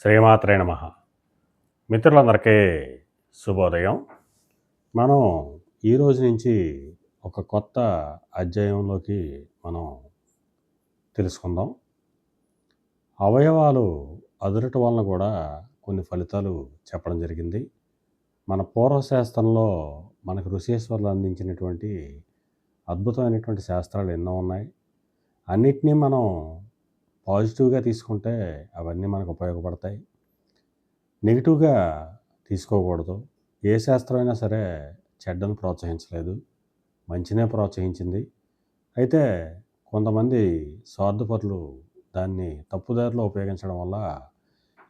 శ్రీమాత్రే నమ. మిత్రులందరికీ శుభోదయం. మనం ఈరోజు నుంచి ఒక కొత్త అధ్యాయంలోకి మనం తెలుసుకుందాం. అవయవాలు అదురట వలన కూడా కొన్ని ఫలితాలు చెప్పడం జరిగింది. మన పూర్వశాస్త్రంలో మనకు ఋషీశ్వరులు అందించినటువంటి అద్భుతమైనటువంటి శాస్త్రాలు ఎన్నో ఉన్నాయి. అన్నిటినీ మనం పాజిటివ్గా తీసుకుంటే అవన్నీ మనకు ఉపయోగపడతాయి. నెగిటివ్గా తీసుకోకూడదు. ఏ శాస్త్రం అయినా సరే చెడ్డను ప్రోత్సహించలేదు, మంచినే ప్రోత్సహించింది. అయితే కొంతమంది స్వార్థపరులు దాన్ని తప్పుదారిలో ఉపయోగించడం వల్ల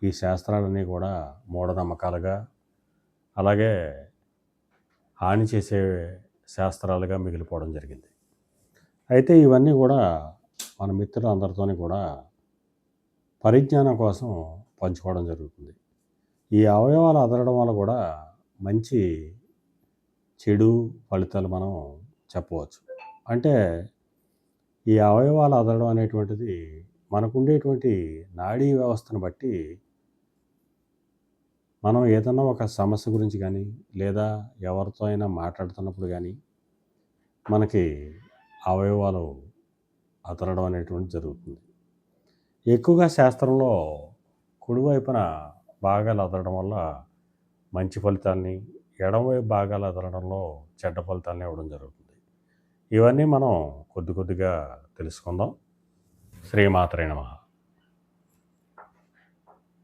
ఈ శాస్త్రాలన్నీ కూడా మూఢనమ్మకాలుగా, అలాగే హాని చేసే శాస్త్రాలుగా మిగిలిపోవడం జరిగింది. అయితే ఇవన్నీ కూడా మన మిత్రులందరితోని కూడా పరిజ్ఞానం కోసం పంచుకోవడం జరుగుతుంది. ఈ అవయవాలు అదరడం వల్ల కూడా మంచి చెడు ఫలితాలు మనం చెప్పవచ్చు. అంటే ఈ అవయవాలు అదరడం అనేటువంటిది మనకుండేటువంటి నాడీ వ్యవస్థను బట్టి మనం ఏదన్నా ఒక సమస్య గురించి కానీ, లేదా ఎవరితో అయినా మాట్లాడుతున్నప్పుడు కానీ మనకి అవయవాలు అదరడం అనేటువంటిది జరుగుతుంది. ఎక్కువగా శాస్త్రంలో కుడివైపున భాగాలు అదరడం వల్ల మంచి ఫలితాలని, ఎడమవైపు భాగాలు అదరడంలో చెడ్డ ఫలితాలని ఇవ్వడం జరుగుతుంది. ఇవన్నీ మనం కొద్ది కొద్దిగా తెలుసుకుందాం. శ్రీమాత్రే నమః.